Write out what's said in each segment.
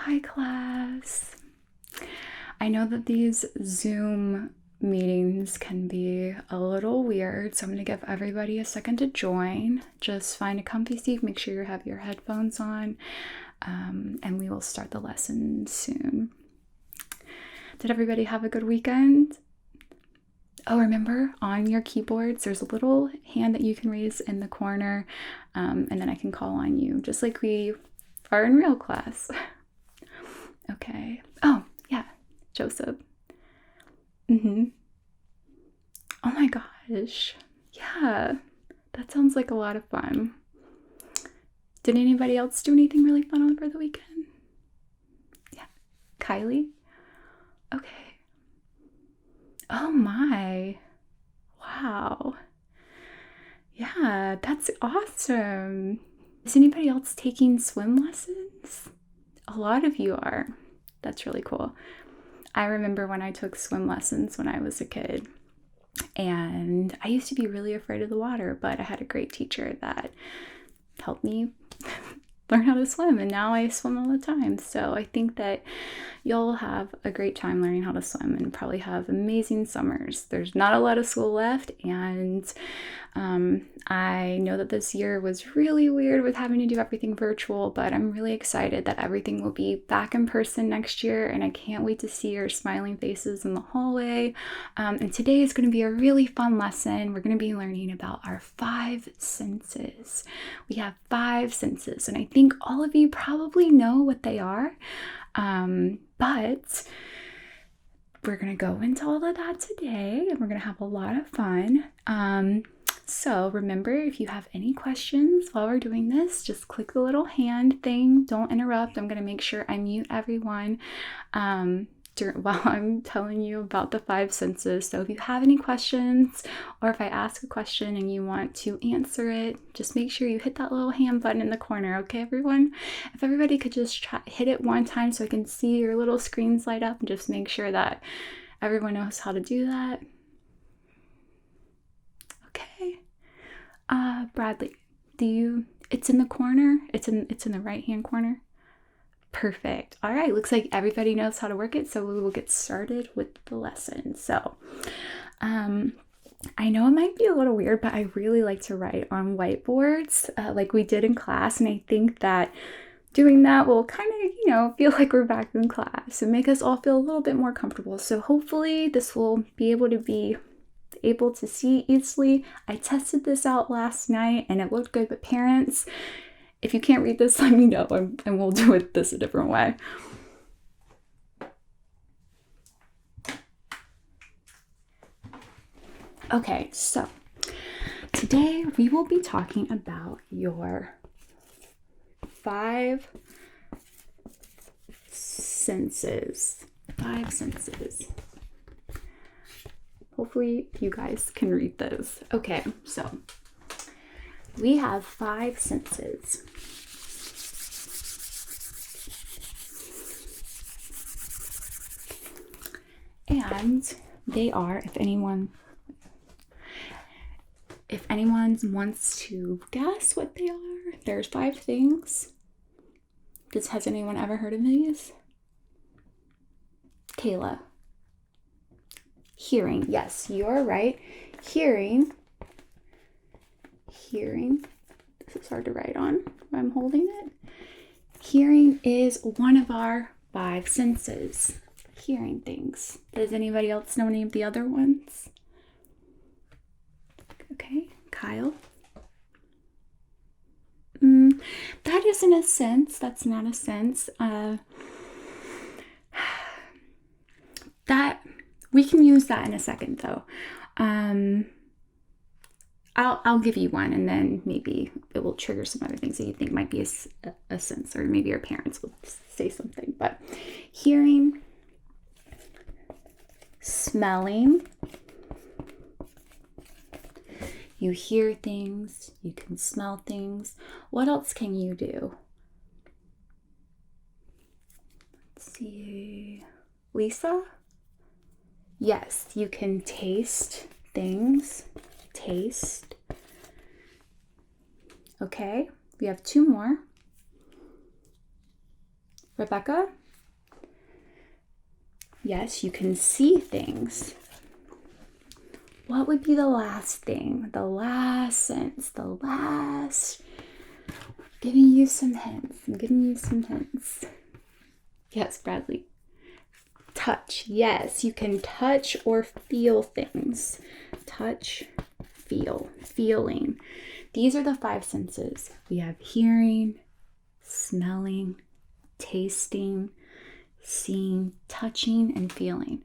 Hi, class. I know that these Zoom meetings can be a little weird, so I'm going to give everybody a second to join. Just find a comfy seat, make sure you have your headphones on, and we will start the lesson soon. Did everybody have a good weekend? Oh, remember on your keyboards, there's a little hand that you can raise in the corner, and then I can call on you, just like we are in real class. Okay. Oh, yeah, Joseph. Oh my gosh. Yeah, that sounds like a lot of fun. Did anybody else do anything really fun over the weekend? Yeah. Kylie? Okay. Oh my. Wow. Yeah, that's awesome. Is anybody else taking swim lessons? A lot of you are. That's really cool. I remember when I took swim lessons when I was a kid, and I used to be really afraid of the water, but I had a great teacher that helped me learn how to swim, and now I swim all the time. So I think that you'll have a great time learning how to swim and probably have amazing summers. There's not a lot of school left, and I know that this year was really weird with having to do everything virtual, but I'm really excited that everything will be back in person next year, and I can't wait to see your smiling faces in the hallway. And today is going to be a really fun lesson. We're going to be learning about our 5 senses. We have 5 senses, and I think all of you probably know what they are, but we're going to go into all of that today, and we're going to have a lot of fun. So remember, if you have any questions while we're doing this, just click the little hand thing. Don't interrupt. I'm going to make sure I mute everyone while I'm telling you about the 5 senses. So if you have any questions, or if I ask a question and you want to answer it, just make sure you hit that little hand button in the corner, okay, everyone? If everybody could just hit it one time so I can see your little screens light up, and just make sure that everyone knows how to do that. Okay. Bradley, it's in the corner? It's in the right-hand corner? Perfect. All right, looks like everybody knows how to work it, so we will get started with the lesson. So, I know it might be a little weird, but I really like to write on whiteboards like we did in class, and I think that doing that will kind of, feel like we're back in class and make us all feel a little bit more comfortable. So hopefully this will be able to see easily. I tested this out last night and it looked good, but parents, if you can't read this, let me know and we'll do this a different way. Okay, so today we will be talking about your 5 senses. 5 senses. Hopefully you guys can read this. Okay, so we have 5 senses. And they are, if anyone wants to guess what they are, there's 5 things. Has anyone ever heard of these? Kayla. Hearing. Yes, you're right. Hearing. This is hard to write on. I'm holding it. Hearing is one of our 5 senses. Hearing things. Does anybody else know any of the other ones? Okay, Kyle. That isn't a sense. That's not a sense. That we can use that in a second, though. I'll give you one, and then maybe it will trigger some other things that you think might be a sense, or maybe your parents will say something. But hearing, smelling. You hear things, you can smell things. What else can you do? Let's see. Lisa? Yes, you can taste things. Taste. Okay, we have 2 more. Rebecca? Yes, you can see things. What would be the last thing? The last sense, the last... Giving you some hints. I'm giving you some hints. Yes, Bradley. Touch. Yes, you can touch or feel things. Touch, feel, feeling. These are the 5 senses. We have hearing, smelling, tasting, seeing, touching, and feeling.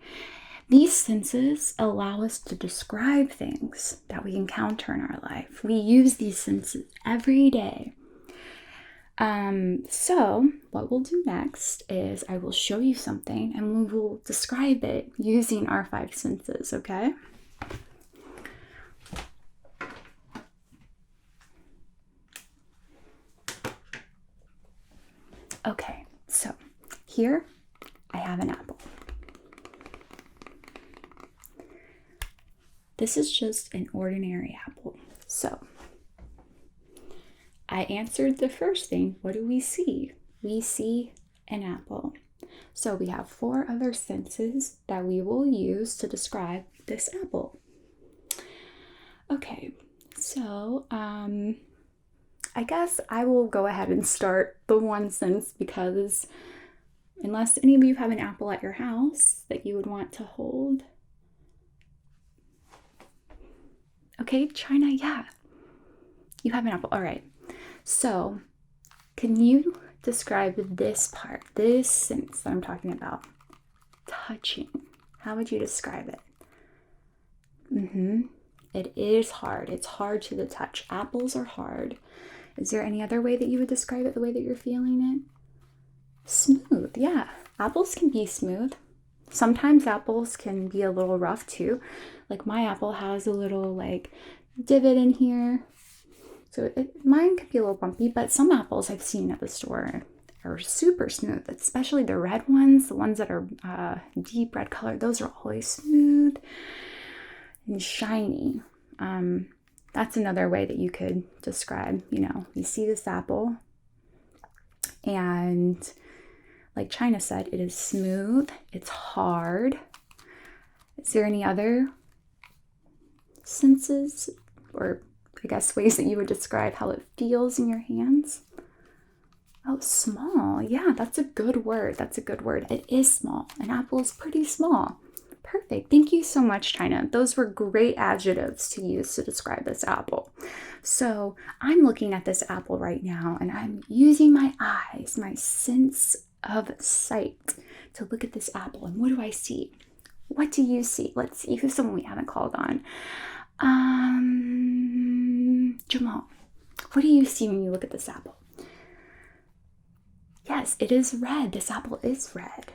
These senses allow us to describe things that we encounter in our life. We use these senses every day. So what we'll do next is I will show you something and we will describe it using our 5 senses, okay? Okay, so here I have an apple. This is just an ordinary apple. So I answered the first thing. What do we see? We see an apple. So we have 4 other senses that we will use to describe this apple. Okay, so I guess I will go ahead and start the 1 sense because unless any of you have an apple at your house that you would want to hold. Okay, China, yeah. You have an apple. All right. So, can you describe this part, this sense that I'm talking about? Touching. How would you describe it? It is hard. It's hard to the touch. Apples are hard. Is there any other way that you would describe it the way that you're feeling it? Smooth, yeah. Apples can be smooth. Sometimes apples can be a little rough too. Like my apple has a little like divot in here. So mine could be a little bumpy, but some apples I've seen at the store are super smooth, especially the red ones, the ones that are deep red color. Those are always smooth and shiny. That's another way that you could describe, you see this apple and like China said, it is smooth, it's hard. Is there any other senses or I guess ways that you would describe how it feels in your hands? Oh, small. Yeah, that's a good word. That's a good word. It is small. An apple is pretty small. Perfect. Thank you so much, China. Those were great adjectives to use to describe this apple. So I'm looking at this apple right now and I'm using my eyes, my sense of sight to look at this apple. And what do I see? What do you see? Let's see who's someone we haven't called on. Jamal, what do you see when you look at this apple? Yes, it is red. This apple is red.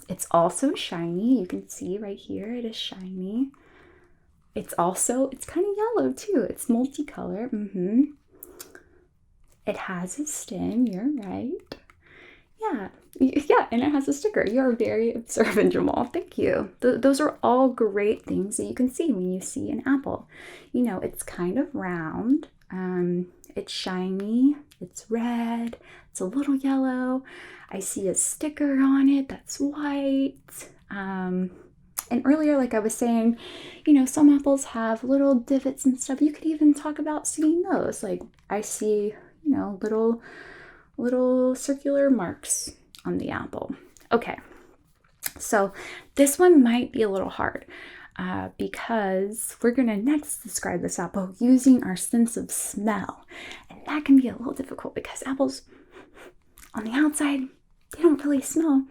It's also shiny. You can see right here, it is shiny. It's kind of yellow too. It's multicolor. It has a stem. You're right. Yeah, and it has a sticker. You're very observant, Jamal. Thank you. Those are all great things that you can see when you see an apple. It's kind of round. It's shiny. It's red. It's a little yellow. I see a sticker on it that's white. And earlier, like I was saying, some apples have little divots and stuff. You could even talk about seeing those. Like I see, little circular marks on the apple. Okay, so this one might be a little hard because we're going to next describe this apple using our sense of smell. And that can be a little difficult because apples on the outside, they don't really smell.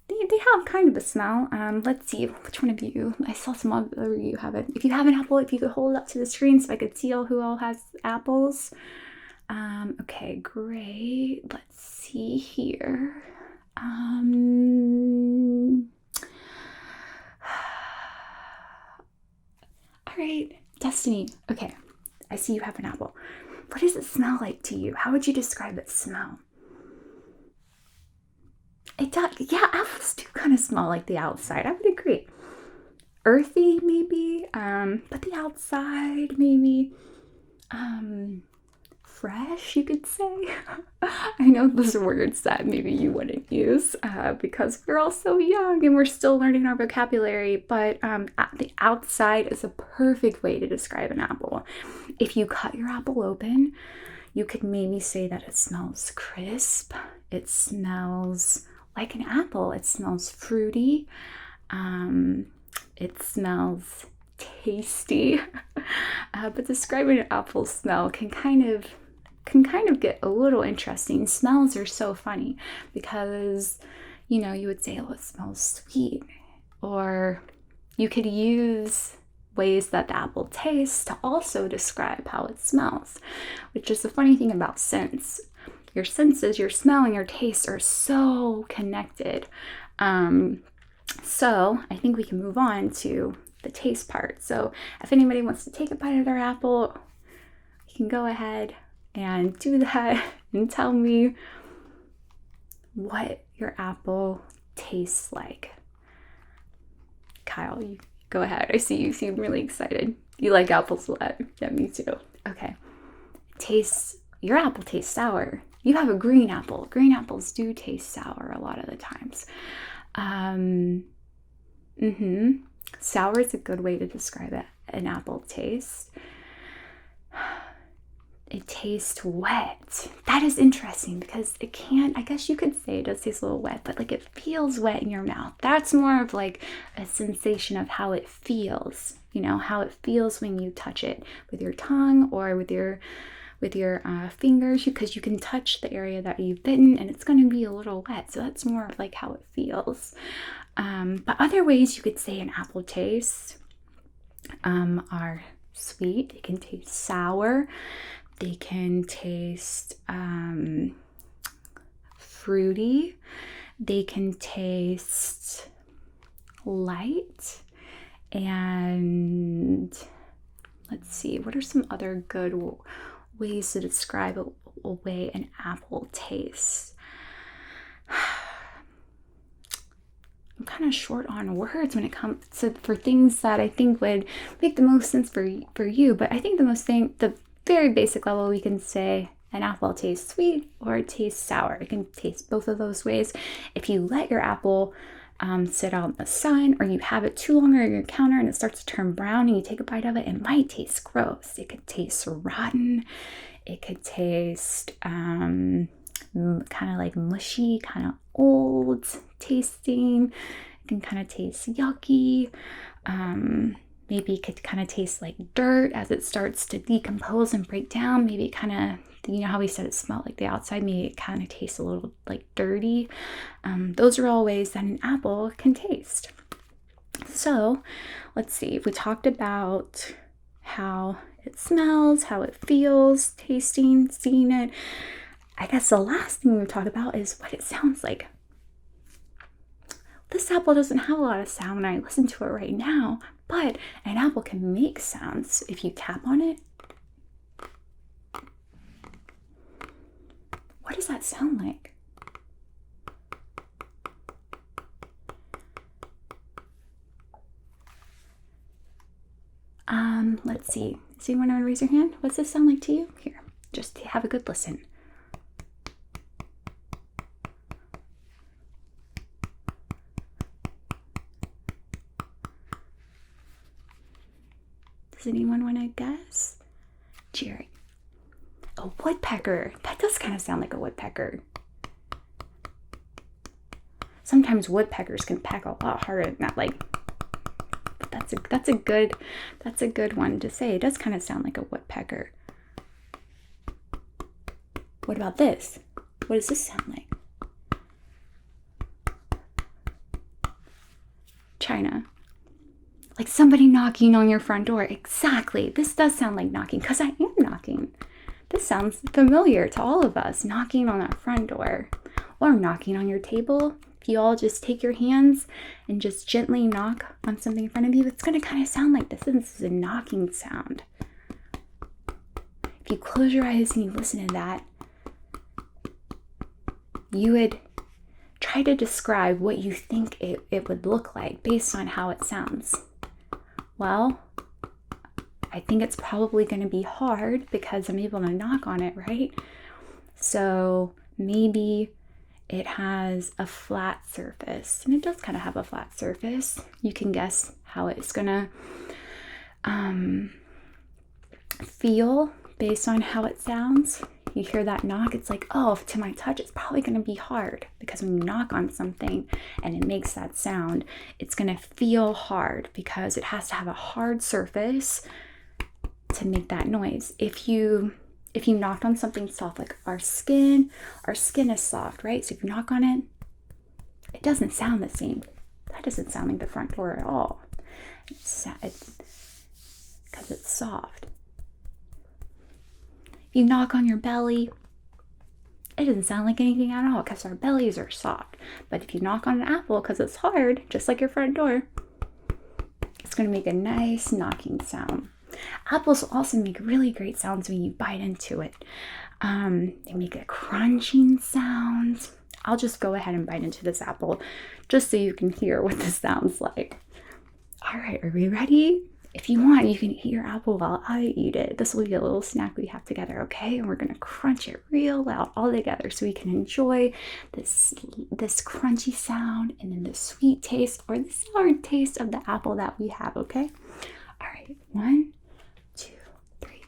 They have kind of a smell. Let's see, which one of you? I saw some other you have it. If you have an apple, if you could hold it up to the screen so I could see who all has apples. Okay, great. Let's see here. All right, Destiny. Okay, I see you have an apple. What does it smell like to you? How would you describe its smell? It does. Yeah, apples do kind of smell like the outside. I would agree. Earthy, maybe. But the outside, maybe. fresh, you could say. I know those are words that maybe you wouldn't use because we're all so young and we're still learning our vocabulary, but the outside is a perfect way to describe an apple. If you cut your apple open, you could maybe say that it smells crisp, it smells like an apple, it smells fruity, it smells tasty. But describing an apple smell can kind of get a little interesting. Smells are so funny because, you know, you would say, oh, it smells sweet, or you could use ways that the apple tastes to also describe how it smells, which is the funny thing about scents. Your senses, your smell and your taste are so connected. So I think we can move on to the taste part. So if anybody wants to take a bite of their apple, you can go ahead and do that and tell me what your apple tastes like. Kyle, you go ahead. I see you seem really excited. You like apples a lot. Yeah, me too. Okay. Your apple tastes sour. You have a green apple. Green apples do taste sour a lot of the times. Sour is a good way to describe an apple taste. It tastes wet. That is interesting because I guess you could say it does taste a little wet, but like it feels wet in your mouth. That's more of like a sensation of how it feels, you know, how it feels when you touch it with your tongue or with your fingers, because you can touch the area that you've bitten and it's going to be a little wet. So that's more of like how it feels. But other ways you could say an apple tastes are sweet. They can taste sour. They can taste fruity. They can taste light. And let's see, what are some other good ways to describe a way an apple tastes? I'm kind of short on words when it comes to for things that I think would make the most sense for you. But I think the very basic level, we can say an apple tastes sweet or it tastes sour. It can taste both of those ways. If you let your apple sit out in the sun, or you have it too long on your counter and it starts to turn brown and you take a bite of it, it might taste gross. It could taste rotten. It could taste kind of like mushy, kind of old tasting. It can kind of taste yucky. Maybe it could kind of taste like dirt as it starts to decompose and break down. Maybe it kind of, you know how we said it smelled like the outside, maybe it kind of tastes a little like dirty. Those are all ways that an apple can taste. So let's see, we talked about how it smells, how it feels, tasting, seeing it. I guess the last thing we've talked about is what it sounds like. This apple doesn't have a lot of sound when I listen to it right now, but an apple can make sounds if you tap on it. What does that sound like? Let's see. Does anyone want to raise your hand? What's this sound like to you? Here, just have a good listen. Does anyone want to guess? Jerry. A woodpecker. That does kind of sound like a woodpecker. Sometimes woodpeckers can peck a lot harder than that. Like, but that's a good one to say. It does kind of sound like a woodpecker. What about this? What does this sound like? China. Like somebody knocking on your front door. Exactly. This does sound like knocking because I am knocking. This sounds familiar to all of us, knocking on that front door or knocking on your table. If you all just take your hands and just gently knock on something in front of you, it's going to kind of sound like this. This is a knocking sound. If you close your eyes and you listen to that, you would try to describe what you think it would look like based on how it sounds. Well, I think it's probably going to be hard because I'm able to knock on it, right? So maybe it has a flat surface, and it does kind of have a flat surface. You can guess how it's going to feel based on how it sounds. You hear that knock, it's like, oh, to my touch, it's probably going to be hard, because when you knock on something and it makes that sound, it's going to feel hard because it has to have a hard surface to make that noise. If you knocked on something soft, like our skin is soft, right? So if you knock on it, it doesn't sound the same. That doesn't sound like the front door at all. It's because it's soft. If you knock on your belly, it doesn't sound like anything at all because our bellies are soft. But if you knock on an apple, because it's hard, just like your front door, it's going to make a nice knocking sound. Apples also make really great sounds when you bite into it. They make a crunching sound. I'll just go ahead and bite into this apple just so you can hear what this sounds like. All right, are we ready? If you want, you can eat your apple while I eat it. This will be a little snack we have together, okay? And we're gonna crunch it real loud all together so we can enjoy this crunchy sound and then the sweet taste or the sour taste of the apple that we have, okay? All right, 1, 2, 3.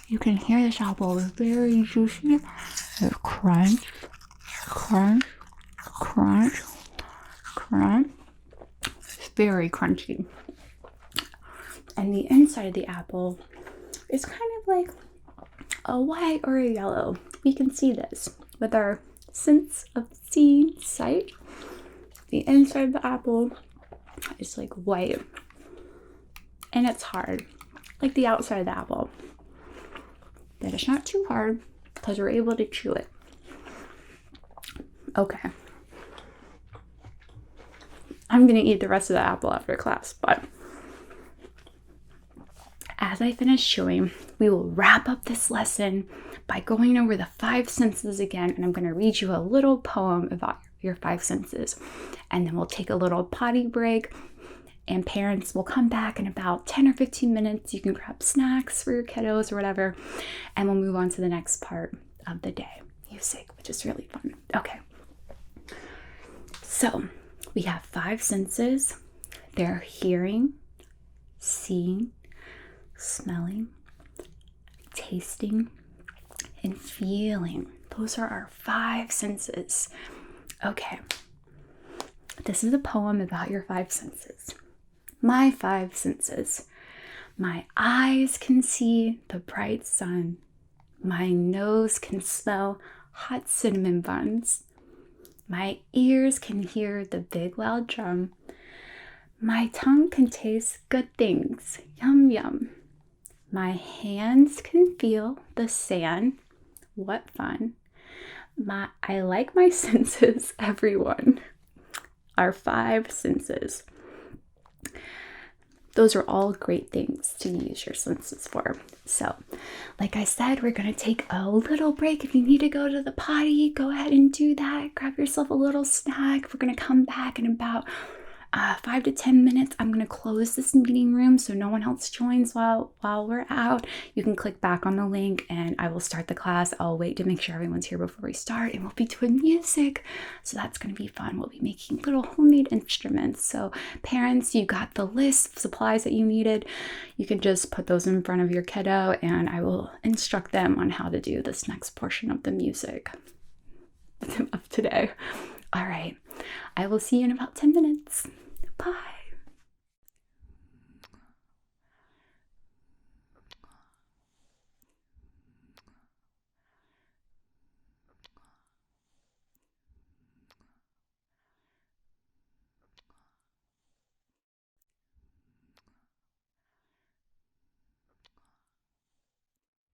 You can hear this apple is very juicy. It's crunch, crunch, crunch, crunch. It's very crunchy. And the inside of the apple is kind of like a white or a yellow. We can see this with our sense of seeing sight. The inside of the apple is like white, and it's hard, like the outside of the apple. But it's not too hard because we're able to chew it. Okay. I'm going to eat the rest of the apple after class, but as I finish chewing, we will wrap up this lesson by going over the 5 senses again, and I'm going to read you a little poem about your 5 senses, and then we'll take a little potty break, and parents will come back in about 10 or 15 minutes. You can grab snacks for your kiddos or whatever, and we'll move on to the next part of the day, music, which is really fun. Okay, so we have 5 senses. They're hearing, seeing, smelling, tasting, and feeling. Those are our 5 senses. Okay, this is a poem about your 5 senses. My 5 senses. My eyes can see the bright sun. My nose can smell hot cinnamon buns. My ears can hear the big loud drum. My tongue can taste good things. Yum, yum. My hands can feel the sand. What fun. I like my senses, everyone. Our 5 senses. Those are all great things to use your senses for. So, like I said, we're going to take a little break. If you need to go to the potty, go ahead and do that. Grab yourself a little snack. We're going to come back in about 5 to 10 minutes. I'm going to close this meeting room so no one else joins while we're out. You can click back on the link and I will start the class. I'll wait to make sure everyone's here before we start, and we'll be doing music. So that's going to be fun. We'll be making little homemade instruments. So parents, you got the list of supplies that you needed. You can just put those in front of your kiddo and I will instruct them on how to do this next portion of the music of today. All right. I will see you in about 10 minutes. Bye.